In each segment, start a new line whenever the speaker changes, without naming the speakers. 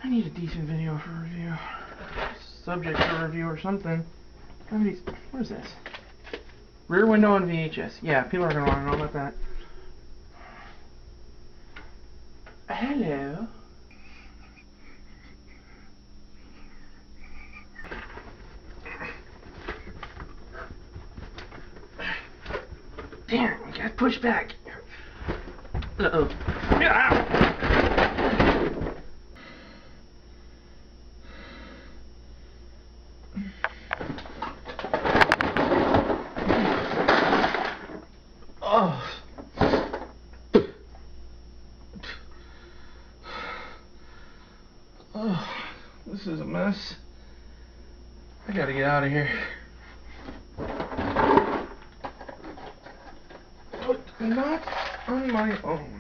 I need a decent video for review. Subject for review or something. What is this? Rear window on VHS. Yeah, people are going to want to know about that. Hello. Damn, you gotta push back. Uh-oh. Oh. Oh, this is a mess. I gotta get out of here. But not on my own.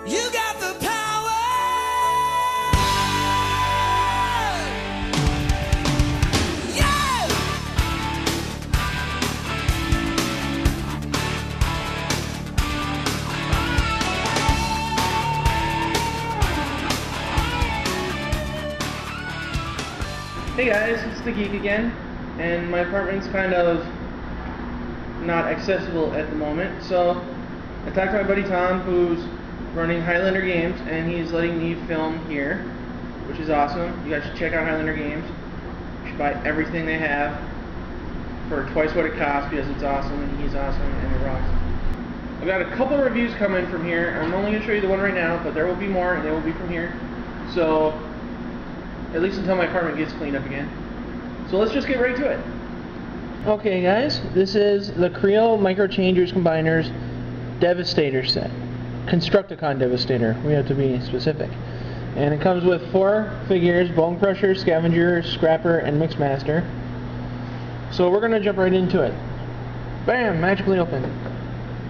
You got the power. Yeah.
Hey guys, it's the Geek again, and my apartment's kind of not accessible at the moment, so I talked to my buddy Tom, who's running Highlander Games, and he's letting me film here, which is awesome. You guys should check out Highlander Games. You should buy everything they have for twice what it costs, because it's awesome, and he's awesome, and it rocks. I've got a couple reviews coming from here. I'm only going to show you the one right now, but there will be more, and they will be from here. So, at least until my apartment gets cleaned up again. So let's just get right to it. Okay guys, this is the kre-o Micro Changers Combiners Devastator set. Constructicon Devastator, we have to be specific. And it comes with 4 figures: Bone Crusher, Scavenger, Scrapper, and Mixmaster. So we're going to jump right into it. Bam! Magically open.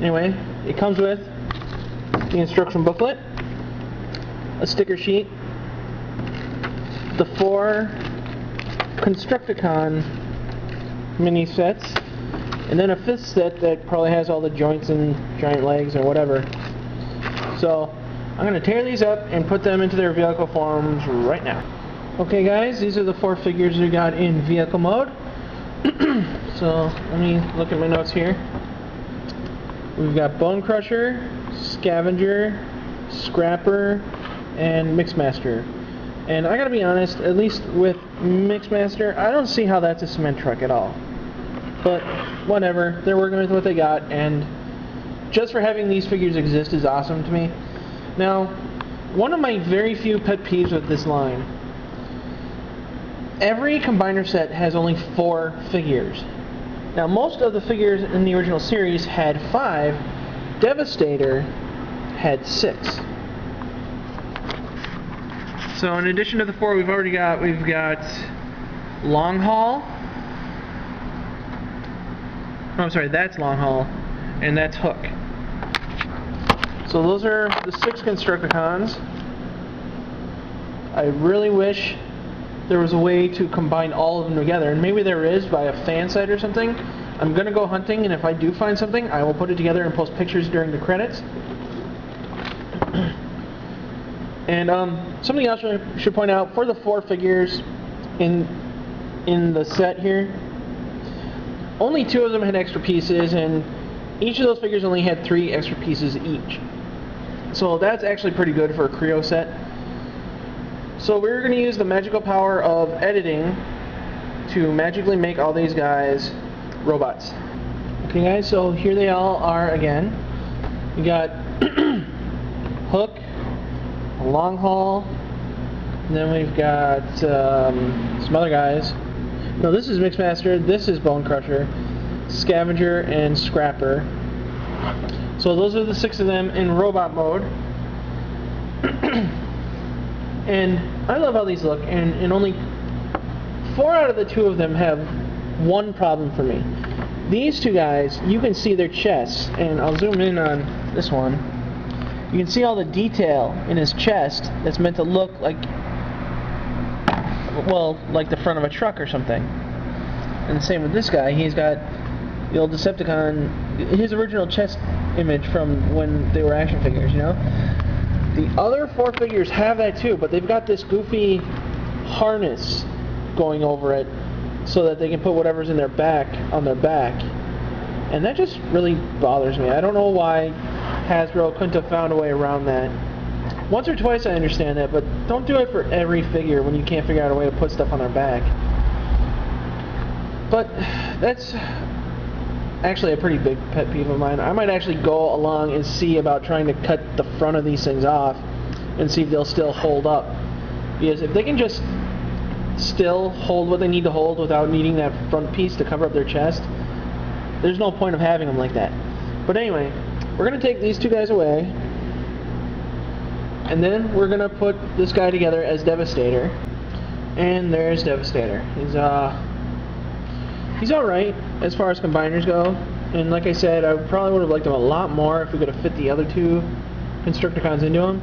Anyway, it comes with the instruction booklet, a sticker sheet, the 4 Constructicon mini sets, and then a 5th set that probably has all the joints and giant legs or whatever. So I'm going to tear these up and put them into their vehicle forms right now. Okay guys, these are the 4 figures we got in vehicle mode. So let me look at my notes here. We've got Bone Crusher, Scavenger, Scrapper, and Mixmaster. And I gotta be honest, at least with Mixmaster, I don't see how that's a cement truck at all. But whatever, they're working with what they got, and just for having these figures exist is awesome to me. Now, one of my very few pet peeves with this line, every combiner set has only 4 figures. Now, most of the figures in the original series had 5. Devastator had 6. So in addition to the 4 we've got Long Haul. Oh, I'm sorry, that's Long Haul, and that's Hook. So those are the 6 Constructicons. I really wish there was a way to combine all of them together, and maybe there is by a fan site or something. I'm gonna go hunting, and if I do find something, I will put it together and post pictures during the credits. And something else I should point out, for the 4 figures in the set here, only 2 of them had extra pieces, and each of those figures only had 3 extra pieces each. So that's actually pretty good for a kre-o set. So we're going to use the magical power of editing to magically make all these guys robots. Okay guys, so here they all are again. We got Hook, Long Haul, and then we've got some other guys. No, this is Mixmaster, this is Bone Crusher, Scavenger, and Scrapper. So those are the 6 of them in robot mode. And I love how these look, and only 4 out of the 2 of them have one problem for me. these two guys, you can see their chests, and I'll zoom in on this one. You can see all the detail in his chest that's meant to look like, well, like the front of a truck or something. And the same with this guy. He's got the old Decepticon, his original chest image from when they were action figures, you know? The other 4 figures have that too, but they've got this goofy harness going over it so that they can put whatever's in their back on their back. And that just really bothers me. I don't know why Hasbro couldn't have found a way around that. Once or twice I understand that, but don't do it for every figure when you can't figure out a way to put stuff on their back. But that's actually a pretty big pet peeve of mine. I might actually go along and see about trying to cut the front of these things off and see if they'll still hold up. Because if they can just still hold what they need to hold without needing that front piece to cover up their chest, there's no point of having them like that. But anyway, we're going to take these two guys away, and then we're going to put this guy together as Devastator. And there's Devastator. He's alright as far as combiners go, and like I said, I probably would have liked him a lot more if we could have fit the other two Constructicons into him.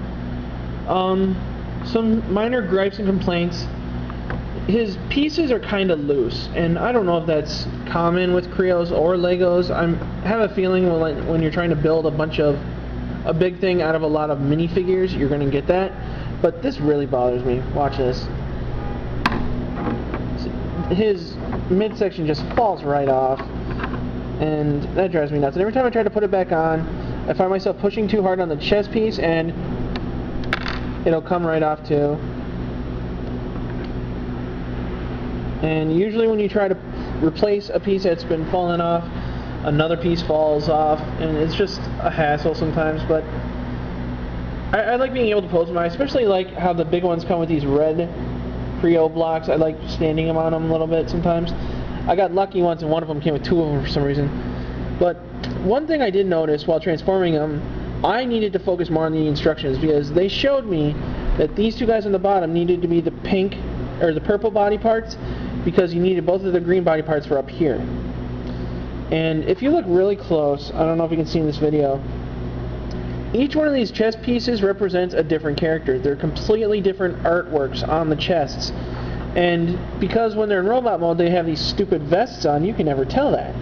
Some minor gripes and complaints. His pieces are kind of loose, and I don't know if that's common with kre-os or Legos. I have a feeling when you're trying to build a big thing out of a lot of minifigures, you're going to get that. But this really bothers me. Watch this. His midsection just falls right off, and that drives me nuts. And every time I try to put it back on, I find myself pushing too hard on the chest piece, and it'll come right off too. And usually when you try to replace a piece that's been falling off, another piece falls off, and it's just a hassle sometimes. But I like being able to pose them. I especially like how the big ones come with these red kre-o blocks. I like standing them on them a little bit sometimes. I got lucky once and one of them came with 2 of them for some reason. But one thing I did notice while transforming them, I needed to focus more on the instructions, because they showed me that these two guys on the bottom needed to be the pink or the purple body parts, because you needed both of the green body parts for up here. And if you look really close, I don't know if you can see in this video, each one of these chest pieces represents a different character. They're completely different artworks on the chests. And because when they're in robot mode they have these stupid vests on, you can never tell that.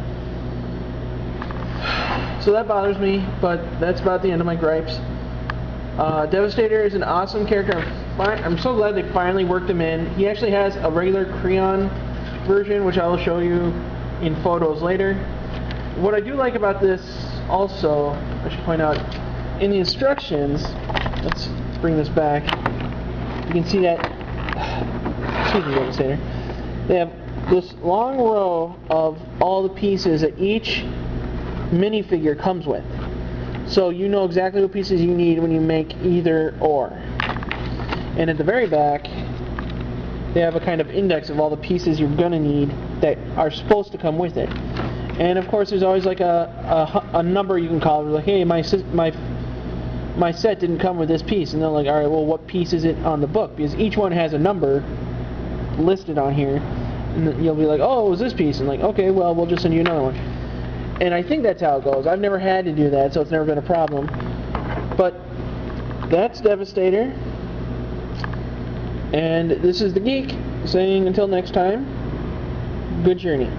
So that bothers me, but that's about the end of my gripes. Devastator is an awesome character. I'm so glad they finally worked him in. He actually has a regular crayon version, which I will show you in photos later. What I do like about this also, I should point out, in the instructions, let's bring this back, you can see that, excuse me, Devastator, they have this long row of all the pieces that each minifigure comes with. So you know exactly what pieces you need when you make either or. And at the very back, they have a kind of index of all the pieces you're going to need that are supposed to come with it. And of course there's always like a number you can call. Like, hey, my set didn't come with this piece. And they're like, alright, well, what piece is it on the book? Because each one has a number listed on here. And then you'll be like, oh, it was this piece. And like, okay, well, we'll just send you another one. And I think that's how it goes. I've never had to do that, so it's never been a problem. But that's Devastator. And this is the Geek saying until next time, good journey.